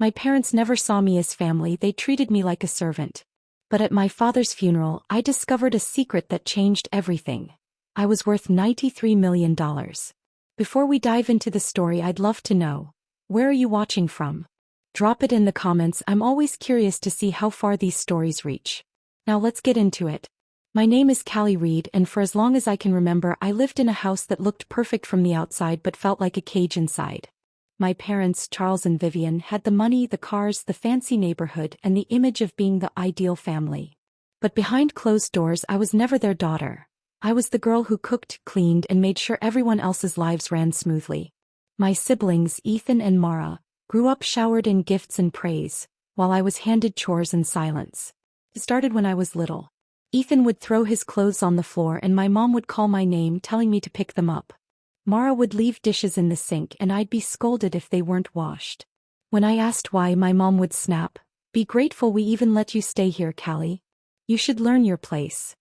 My parents never saw me as family, they treated me like a servant. But at my father's funeral, I discovered a secret that changed everything. I was worth $93 million. Before we dive into the story, I'd love to know, where are you watching from? Drop it in the comments, I'm always curious to see how far these stories reach. Now let's get into it. My name is Callie Reed, and for as long as I can remember, I lived in a house that looked perfect from the outside but felt like a cage inside. My parents, Charles and Vivian, had the money, the cars, the fancy neighborhood, and the image of being the ideal family. But behind closed doors, I was never their daughter. I was the girl who cooked, cleaned, and made sure everyone else's lives ran smoothly. My siblings, Ethan and Mara, grew up showered in gifts and praise, while I was handed chores in silence. It started when I was little. Ethan would throw his clothes on the floor and my mom would call my name telling me to pick them up. Mara would leave dishes in the sink and I'd be scolded if they weren't washed. When I asked why, my mom would snap, "Be grateful we even let you stay here, Callie. You should learn your place."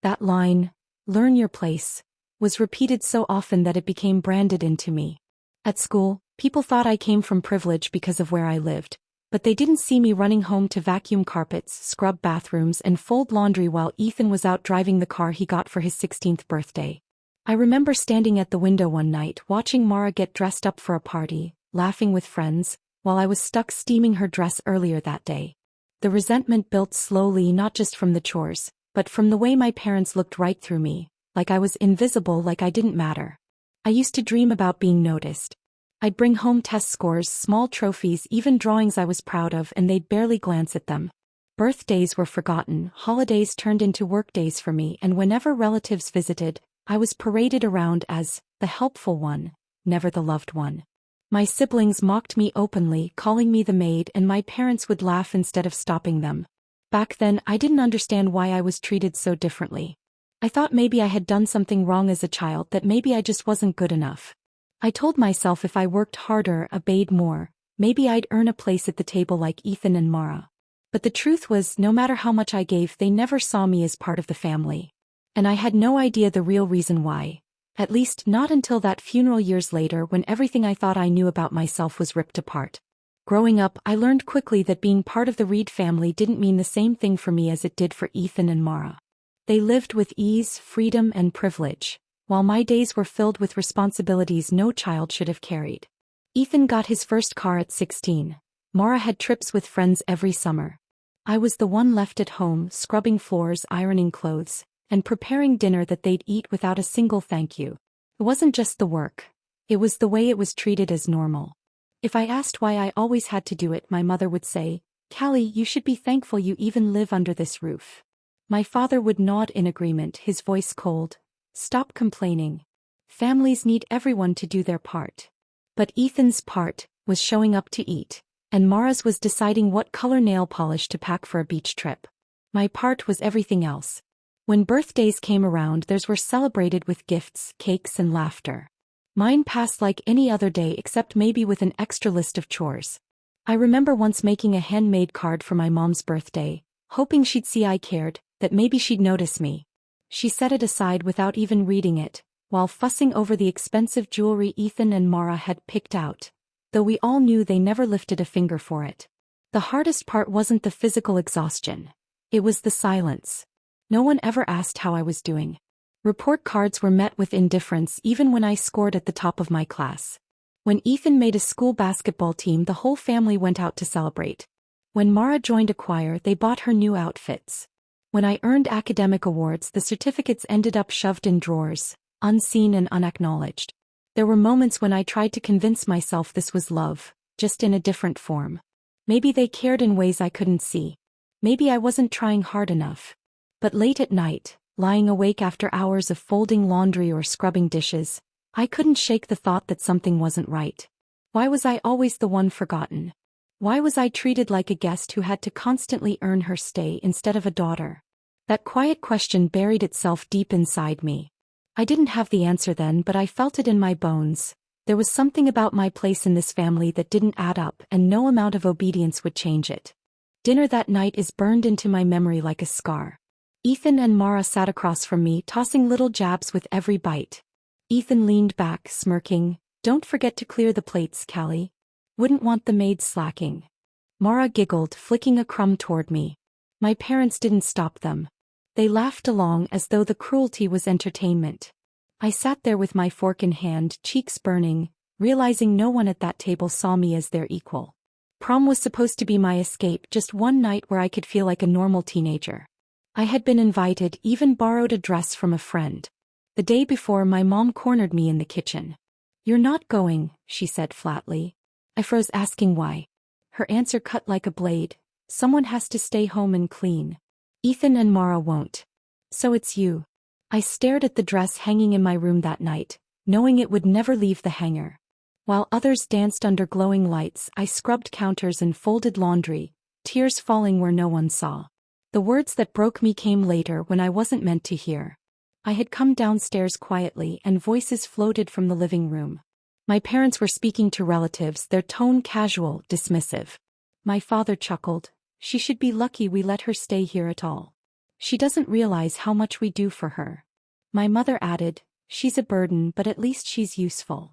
That line, "learn your place," was repeated so often that it became branded into me. At school, people thought I came from privilege because of where I lived. But they didn't see me running home to vacuum carpets, scrub bathrooms, and fold laundry while Ethan was out driving the car he got for his 16th birthday. I remember standing at the window one night watching Mara get dressed up for a party, laughing with friends, while I was stuck steaming her dress earlier that day. The resentment built slowly, not just from the chores, but from the way my parents looked right through me, like I was invisible, like I didn't matter. I used to dream about being noticed. I'd bring home test scores, small trophies, even drawings I was proud of, and they'd barely glance at them. Birthdays were forgotten, holidays turned into workdays for me, and whenever relatives visited, I was paraded around as the helpful one, never the loved one. My siblings mocked me openly, calling me the maid, and my parents would laugh instead of stopping them. Back then, I didn't understand why I was treated so differently. I thought maybe I had done something wrong as a child, that maybe I just wasn't good enough. I told myself if I worked harder, obeyed more, maybe I'd earn a place at the table like Ethan and Mara. But the truth was, no matter how much I gave, they never saw me as part of the family. And I had no idea the real reason why. At least not until that funeral years later, when everything I thought I knew about myself was ripped apart. Growing up, I learned quickly that being part of the Reed family didn't mean the same thing for me as it did for Ethan and Mara. They lived with ease, freedom, and privilege, while my days were filled with responsibilities no child should have carried. Ethan got his first car at 16. Mara had trips with friends every summer. I was the one left at home, scrubbing floors, ironing clothes, and preparing dinner that they'd eat without a single thank you. It wasn't just the work. It was the way it was treated as normal. If I asked why I always had to do it, my mother would say, "Callie, you should be thankful you even live under this roof." My father would nod in agreement, his voice cold. "Stop complaining. Families need everyone to do their part." But Ethan's part was showing up to eat, and Mara's was deciding what color nail polish to pack for a beach trip. My part was everything else. When birthdays came around, theirs were celebrated with gifts, cakes, and laughter. Mine passed like any other day, except maybe with an extra list of chores. I remember once making a handmade card for my mom's birthday, hoping she'd see I cared, that maybe she'd notice me. She set it aside without even reading it, while fussing over the expensive jewelry Ethan and Mara had picked out, though we all knew they never lifted a finger for it. The hardest part wasn't the physical exhaustion. It was the silence. No one ever asked how I was doing. Report cards were met with indifference even when I scored at the top of my class. When Ethan made a school basketball team, the whole family went out to celebrate. When Mara joined a choir, they bought her new outfits. When I earned academic awards, the certificates ended up shoved in drawers, unseen and unacknowledged. There were moments when I tried to convince myself this was love, just in a different form. Maybe they cared in ways I couldn't see. Maybe I wasn't trying hard enough. But late at night, lying awake after hours of folding laundry or scrubbing dishes, I couldn't shake the thought that something wasn't right. Why was I always the one forgotten? Why was I treated like a guest who had to constantly earn her stay instead of a daughter? That quiet question buried itself deep inside me. I didn't have the answer then, but I felt it in my bones. There was something about my place in this family that didn't add up, and no amount of obedience would change it. Dinner that night is burned into my memory like a scar. Ethan and Mara sat across from me, tossing little jabs with every bite. Ethan leaned back, smirking. "Don't forget to clear the plates, Callie. Wouldn't want the maid slacking." Mara giggled, flicking a crumb toward me. My parents didn't stop them. They laughed along as though the cruelty was entertainment. I sat there with my fork in hand, cheeks burning, realizing no one at that table saw me as their equal. Prom was supposed to be my escape, just one night where I could feel like a normal teenager. I had been invited, even borrowed a dress from a friend. The day before, my mom cornered me in the kitchen. "You're not going," she said flatly. I froze, asking why. Her answer cut like a blade. "Someone has to stay home and clean. Ethan and Mara won't. So it's you." I stared at the dress hanging in my room that night, knowing it would never leave the hanger. While others danced under glowing lights, I scrubbed counters and folded laundry, tears falling where no one saw. The words that broke me came later, when I wasn't meant to hear. I had come downstairs quietly and voices floated from the living room. My parents were speaking to relatives, their tone casual, dismissive. My father chuckled. "She should be lucky we let her stay here at all. She doesn't realize how much we do for her." My mother added, "She's a burden, but at least she's useful."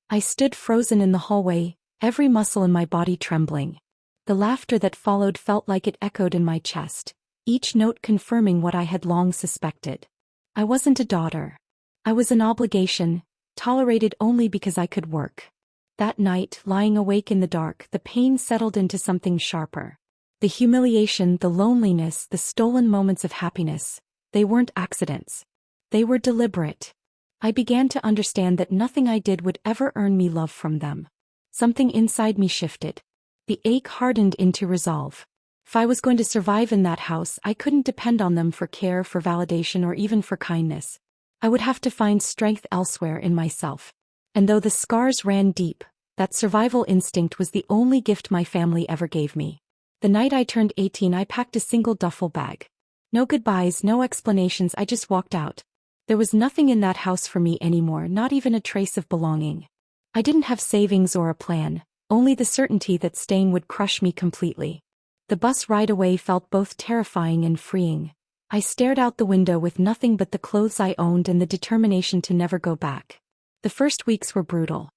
I stood frozen in the hallway, every muscle in my body trembling. The laughter that followed felt like it echoed in my chest, each note confirming what I had long suspected. I wasn't a daughter. I was an obligation, tolerated only because I could work. That night, lying awake in the dark, the pain settled into something sharper. The humiliation, the loneliness, the stolen moments of happiness, they weren't accidents. They were deliberate. I began to understand that nothing I did would ever earn me love from them. Something inside me shifted. The ache hardened into resolve. If I was going to survive in that house, I couldn't depend on them for care, for validation, or even for kindness. I would have to find strength elsewhere, in myself. And though the scars ran deep, that survival instinct was the only gift my family ever gave me. The night I turned 18, I packed a single duffel bag. No goodbyes, no explanations, I just walked out. There was nothing in that house for me anymore, not even a trace of belonging. I didn't have savings or a plan, only the certainty that staying would crush me completely. The bus ride away felt both terrifying and freeing. I stared out the window with nothing but the clothes I owned and the determination to never go back. The first weeks were brutal.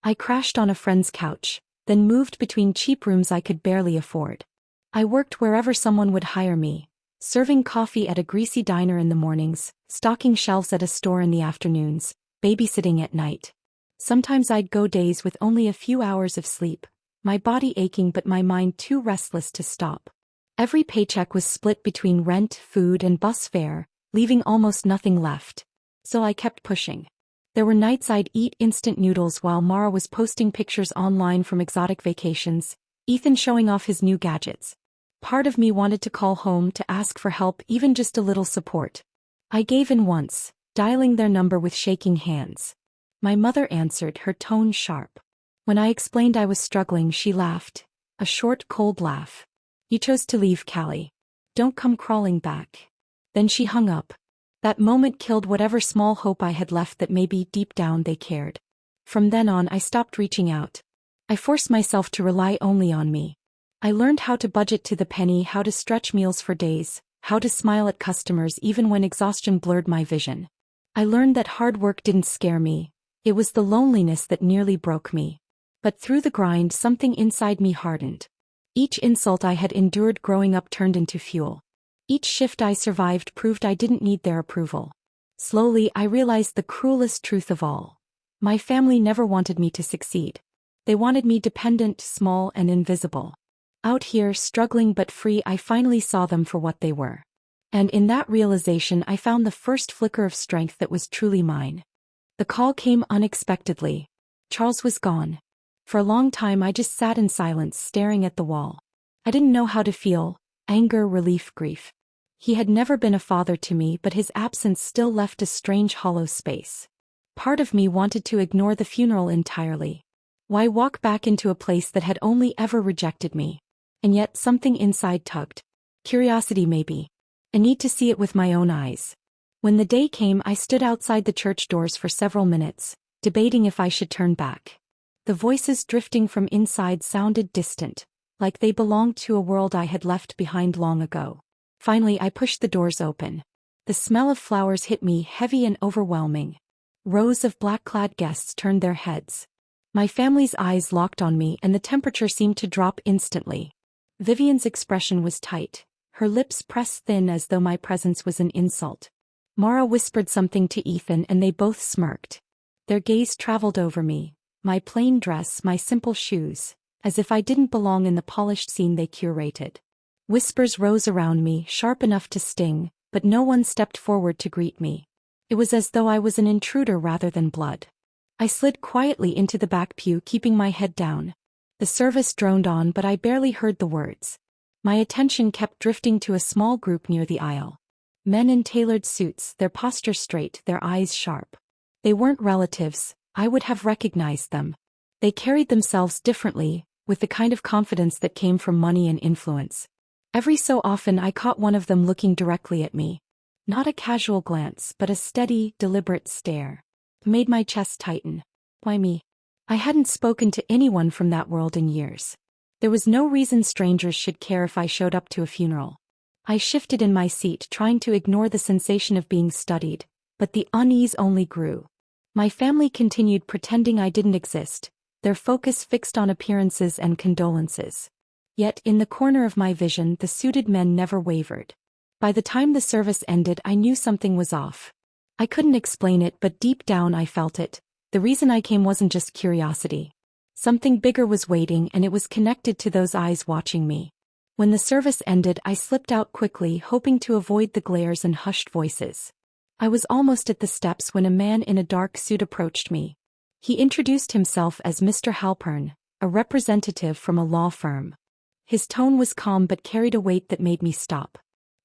I crashed on a friend's couch, then moved between cheap rooms I could barely afford. I worked wherever someone would hire me, serving coffee at a greasy diner in the mornings, stocking shelves at a store in the afternoons, babysitting at night. Sometimes I'd go days with only a few hours of sleep, my body aching but my mind too restless to stop. Every paycheck was split between rent, food, and bus fare, leaving almost nothing left. So I kept pushing. There were nights I'd eat instant noodles while Mara was posting pictures online from exotic vacations, Ethan showing off his new gadgets. Part of me wanted to call home to ask for help, even just a little support. I gave in once, dialing their number with shaking hands. My mother answered, her tone sharp. When I explained I was struggling, she laughed, a short, cold laugh. "You chose to leave, Callie. Don't come crawling back." Then she hung up. That moment killed whatever small hope I had left that maybe deep down they cared. From then on, I stopped reaching out. I forced myself to rely only on me. I learned how to budget to the penny, how to stretch meals for days, how to smile at customers even when exhaustion blurred my vision. I learned that hard work didn't scare me. It was the loneliness that nearly broke me. But through the grind, something inside me hardened. Each insult I had endured growing up turned into fuel. Each shift I survived proved I didn't need their approval. Slowly, I realized the cruelest truth of all. My family never wanted me to succeed. They wanted me dependent, small, and invisible. Out here, struggling but free, I finally saw them for what they were. And in that realization, I found the first flicker of strength that was truly mine. The call came unexpectedly. Charles was gone. For a long time I just sat in silence, staring at the wall. I didn't know how to feel: anger, relief, grief. He had never been a father to me, but his absence still left a strange hollow space. Part of me wanted to ignore the funeral entirely. Why walk back into a place that had only ever rejected me? And yet something inside tugged. Curiosity maybe. A need to see it with my own eyes. When the day came, I stood outside the church doors for several minutes, debating if I should turn back. The voices drifting from inside sounded distant, like they belonged to a world I had left behind long ago. Finally, I pushed the doors open. The smell of flowers hit me, heavy and overwhelming. Rows of black-clad guests turned their heads. My family's eyes locked on me, and the temperature seemed to drop instantly. Vivian's expression was tight, her lips pressed thin as though my presence was an insult. Mara whispered something to Ethan and they both smirked. Their gaze traveled over me, my plain dress, my simple shoes, as if I didn't belong in the polished scene they curated. Whispers rose around me, sharp enough to sting, but no one stepped forward to greet me. It was as though I was an intruder rather than blood. I slid quietly into the back pew, keeping my head down. The service droned on, but I barely heard the words. My attention kept drifting to a small group near the aisle. Men in tailored suits, their posture straight, their eyes sharp. They weren't relatives, I would have recognized them. They carried themselves differently, with the kind of confidence that came from money and influence. Every so often I caught one of them looking directly at me. Not a casual glance, but a steady, deliberate stare. It made my chest tighten. Why me? I hadn't spoken to anyone from that world in years. There was no reason strangers should care if I showed up to a funeral. I shifted in my seat, trying to ignore the sensation of being studied, but the unease only grew. My family continued pretending I didn't exist, their focus fixed on appearances and condolences. Yet in the corner of my vision the suited men never wavered. By the time the service ended I knew something was off. I couldn't explain it, but deep down I felt it. The reason I came wasn't just curiosity. Something bigger was waiting, and it was connected to those eyes watching me. When the service ended I slipped out quickly, hoping to avoid the glares and hushed voices. I was almost at the steps when a man in a dark suit approached me. He introduced himself as Mr. Halpern, a representative from a law firm. His tone was calm but carried a weight that made me stop.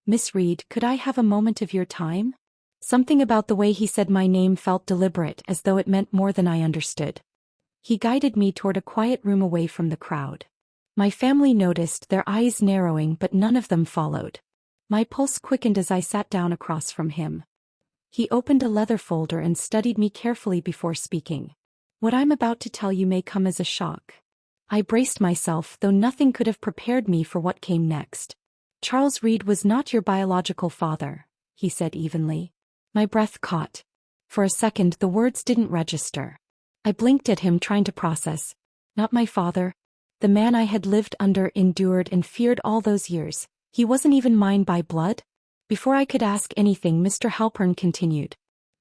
"Miss Reed, could I have a moment of your time?" Something about the way he said my name felt deliberate, as though it meant more than I understood. He guided me toward a quiet room away from the crowd. My family noticed, their eyes narrowing, but none of them followed. My pulse quickened as I sat down across from him. He opened a leather folder and studied me carefully before speaking. "What I'm about to tell you may come as a shock." I braced myself, though nothing could have prepared me for what came next. "Charles Reed was not your biological father," he said evenly. My breath caught. For a second the words didn't register. I blinked at him, trying to process. Not my father. The man I had lived under, endured, and feared all those years. He wasn't even mine by blood? Before I could ask anything, Mr. Halpern continued.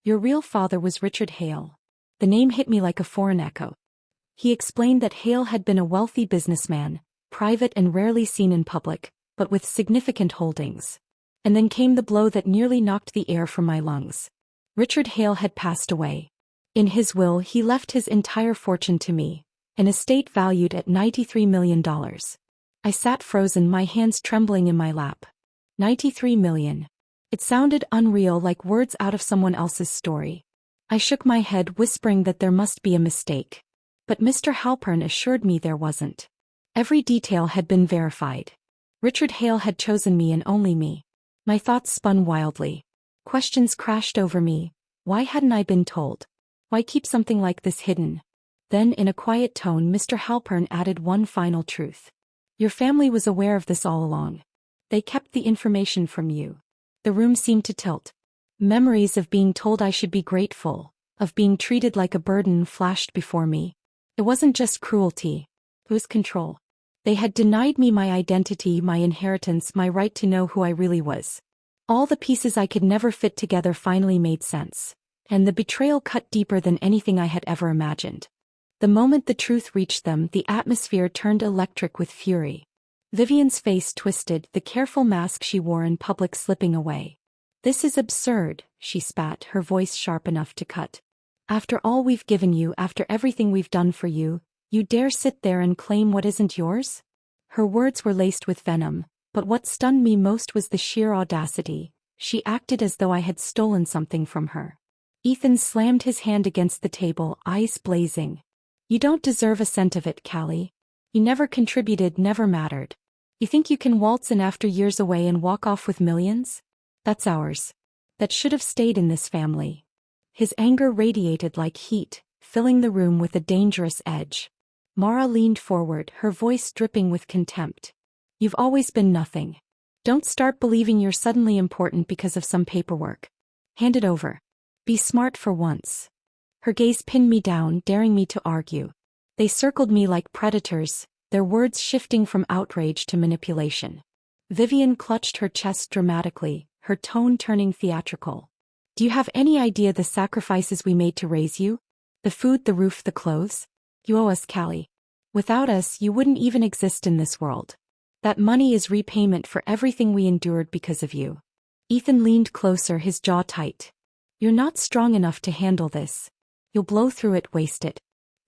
"Your real father was Richard Hale." The name hit me like a foreign echo. He explained that Hale had been a wealthy businessman, private and rarely seen in public, but with significant holdings. And then came the blow that nearly knocked the air from my lungs. Richard Hale had passed away. In his will he left his entire fortune to me, an estate valued at $93 million. I sat frozen, my hands trembling in my lap. 93 million. It sounded unreal, like words out of someone else's story. I shook my head, whispering that there must be a mistake. But Mr. Halpern assured me there wasn't. Every detail had been verified. Richard Hale had chosen me and only me. My thoughts spun wildly. Questions crashed over me. Why hadn't I been told? Why keep something like this hidden? Then, in a quiet tone, Mr. Halpern added one final truth. Your family was aware of this all along. They kept the information from you. The room seemed to tilt. Memories of being told I should be grateful, of being treated like a burden, flashed before me. It wasn't just cruelty. It was control. They had denied me my identity, my inheritance, my right to know who I really was. All the pieces I could never fit together finally made sense. And the betrayal cut deeper than anything I had ever imagined. The moment the truth reached them, the atmosphere turned electric with fury. Vivian's face twisted, the careful mask she wore in public slipping away. "This is absurd," she spat, her voice sharp enough to cut. "After all we've given you, after everything we've done for you, you dare sit there and claim what isn't yours?" Her words were laced with venom, but what stunned me most was the sheer audacity. She acted as though I had stolen something from her. Ethan slammed his hand against the table, eyes blazing. "You don't deserve a cent of it, Callie. You never contributed, never mattered. You think you can waltz in after years away and walk off with millions? That's ours. That should have stayed in this family." His anger radiated like heat, filling the room with a dangerous edge. Mara leaned forward, her voice dripping with contempt. "You've always been nothing. Don't start believing you're suddenly important because of some paperwork. Hand it over. Be smart for once." Her gaze pinned me down, daring me to argue. They circled me like predators, their words shifting from outrage to manipulation. Vivian clutched her chest dramatically, her tone turning theatrical. Do you have any idea the sacrifices we made to raise you? The food, the roof, the clothes? You owe us, Callie. Without us, you wouldn't even exist in this world. That money is repayment for everything we endured because of you. Ethan leaned closer, his jaw tight. You're not strong enough to handle this. You'll blow through it, waste it.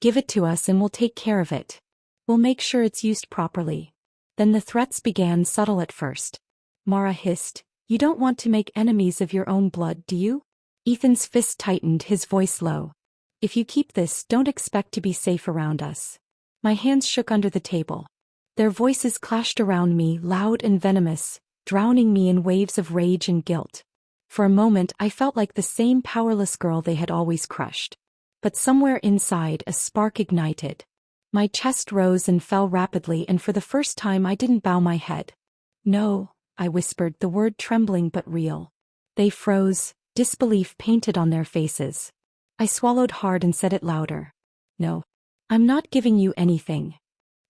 Give it to us and we'll take care of it. We'll make sure it's used properly. Then the threats began, subtle at first. Mara hissed, you don't want to make enemies of your own blood, do you? Ethan's fist tightened, his voice low. If you keep this, don't expect to be safe around us. My hands shook under the table. Their voices clashed around me, loud and venomous, drowning me in waves of rage and guilt. For a moment I felt like the same powerless girl they had always crushed. But somewhere inside a spark ignited. My chest rose and fell rapidly, and for the first time I didn't bow my head. No, I whispered, the word trembling but real. They froze, disbelief painted on their faces. I swallowed hard and said it louder. No. I'm not giving you anything.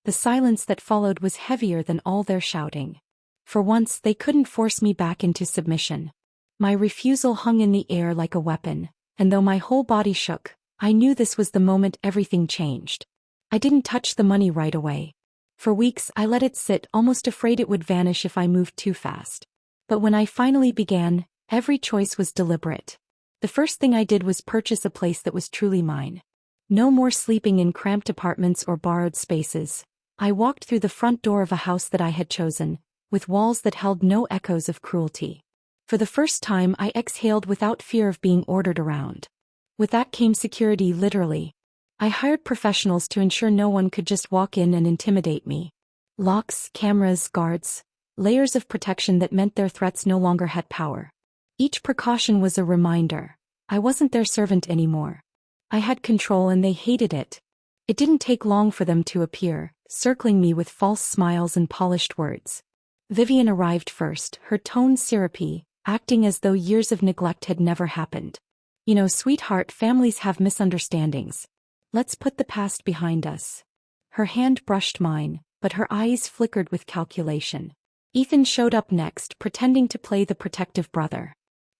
The silence that followed was heavier than all their shouting. For once they couldn't force me back into submission. My refusal hung in the air like a weapon, and though my whole body shook, I knew this was the moment everything changed. I didn't touch the money right away. For weeks I let it sit, almost afraid it would vanish if I moved too fast. But when I finally began, every choice was deliberate. The first thing I did was purchase a place that was truly mine. No more sleeping in cramped apartments or borrowed spaces. I walked through the front door of a house that I had chosen, with walls that held no echoes of cruelty. For the first time I exhaled without fear of being ordered around. With that came security, literally. I hired professionals to ensure no one could just walk in and intimidate me. Locks, cameras, guards, layers of protection that meant their threats no longer had power. Each precaution was a reminder. I wasn't their servant anymore. I had control and they hated it. It didn't take long for them to appear, circling me with false smiles and polished words. Vivian arrived first, her tone syrupy, acting as though years of neglect had never happened. You know, sweetheart, families have misunderstandings. Let's put the past behind us. Her hand brushed mine, but her eyes flickered with calculation. Ethan showed up next, pretending to play the protective brother.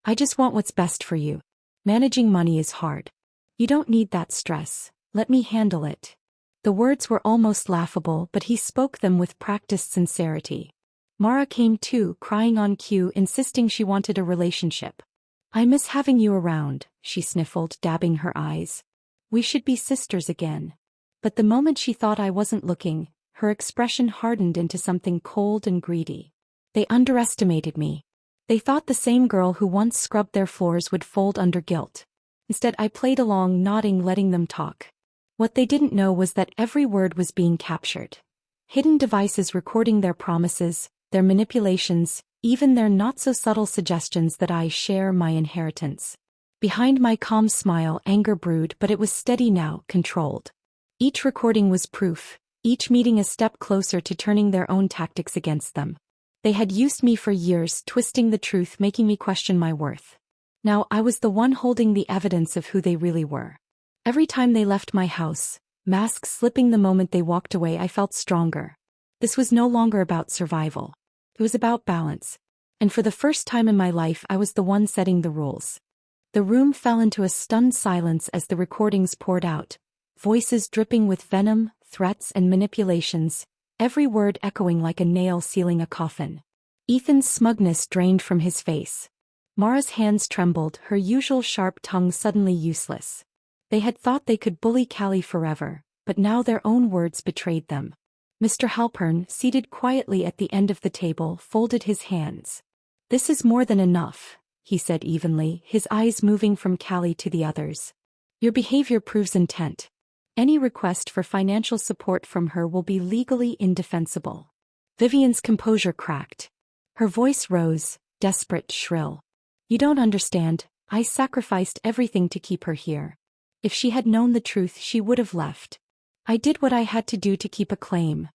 I just want what's best for you. Managing money is hard. You don't need that stress. Let me handle it. The words were almost laughable, but he spoke them with practiced sincerity. Mara came too, crying on cue, insisting she wanted a relationship. I miss having you around, she sniffled, dabbing her eyes. We should be sisters again. But the moment she thought I wasn't looking, her expression hardened into something cold and greedy. They underestimated me. They thought the same girl who once scrubbed their floors would fold under guilt. Instead I played along, nodding, letting them talk. What they didn't know was that every word was being captured. Hidden devices recording their promises, their manipulations, even their not-so-subtle suggestions that I share my inheritance. Behind my calm smile anger brewed, but it was steady now, controlled. Each recording was proof, each meeting a step closer to turning their own tactics against them. They had used me for years, twisting the truth, making me question my worth. Now I was the one holding the evidence of who they really were. Every time they left my house, masks slipping the moment they walked away, I felt stronger. This was no longer about survival. It was about balance. And for the first time in my life I was the one setting the rules. The room fell into a stunned silence as the recordings poured out, voices dripping with venom, threats and manipulations, every word echoing like a nail sealing a coffin. Ethan's smugness drained from his face. Mara's hands trembled, her usual sharp tongue suddenly useless. They had thought they could bully Callie forever, but now their own words betrayed them. Mr. Halpern, seated quietly at the end of the table, folded his hands. This is more than enough, he said evenly, his eyes moving from Callie to the others. Your behavior proves intent. Any request for financial support from her will be legally indefensible. Vivian's composure cracked. Her voice rose, desperate, shrill. You don't understand, I sacrificed everything to keep her here. If she had known the truth she would have left. I did what I had to do to keep a claim.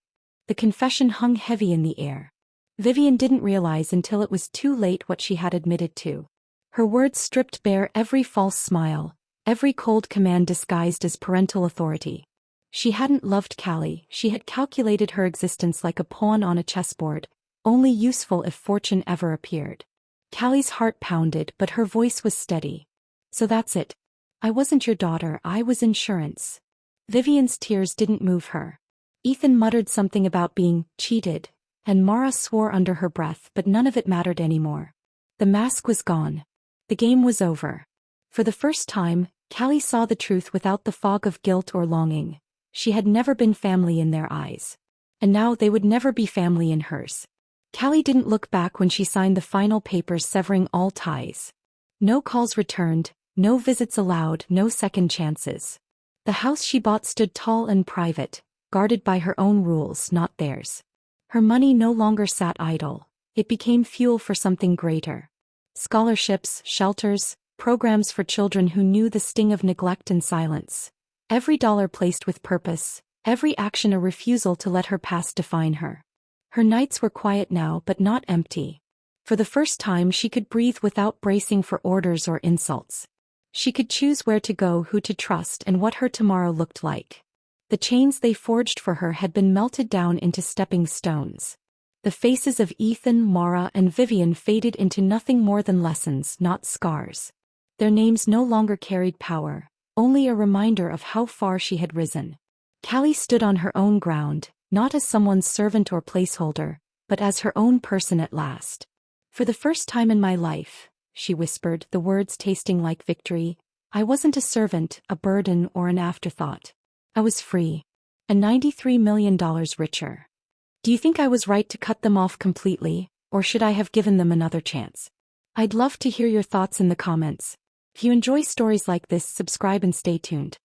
The confession hung heavy in the air. Vivian didn't realize until it was too late what she had admitted to. Her words stripped bare every false smile, every cold command disguised as parental authority. She hadn't loved Callie, she had calculated her existence like a pawn on a chessboard, only useful if fortune ever appeared. Callie's heart pounded, but her voice was steady. So that's it. I wasn't your daughter, I was insurance. Vivian's tears didn't move her. Ethan muttered something about being cheated, and Mara swore under her breath, but none of it mattered anymore. The mask was gone. The game was over. For the first time, Callie saw the truth without the fog of guilt or longing. She had never been family in their eyes. And now they would never be family in hers. Callie didn't look back when she signed the final papers severing all ties. No calls returned, no visits allowed, no second chances. The house she bought stood tall and private, guarded by her own rules, not theirs. Her money no longer sat idle. It became fuel for something greater. Scholarships, shelters, programs for children who knew the sting of neglect and silence. Every dollar placed with purpose, every action a refusal to let her past define her. Her nights were quiet now, but not empty. For the first time she could breathe without bracing for orders or insults. She could choose where to go, who to trust, and what her tomorrow looked like. The chains they forged for her had been melted down into stepping stones. The faces of Ethan, Mara, and Vivian faded into nothing more than lessons, not scars. Their names no longer carried power, only a reminder of how far she had risen. Callie stood on her own ground, not as someone's servant or placeholder, but as her own person at last. For the first time in my life, she whispered, the words tasting like victory, I wasn't a servant, a burden, or an afterthought. I was free. And $93 million richer. Do you think I was right to cut them off completely, or should I have given them another chance? I'd love to hear your thoughts in the comments. If you enjoy stories like this, subscribe and stay tuned.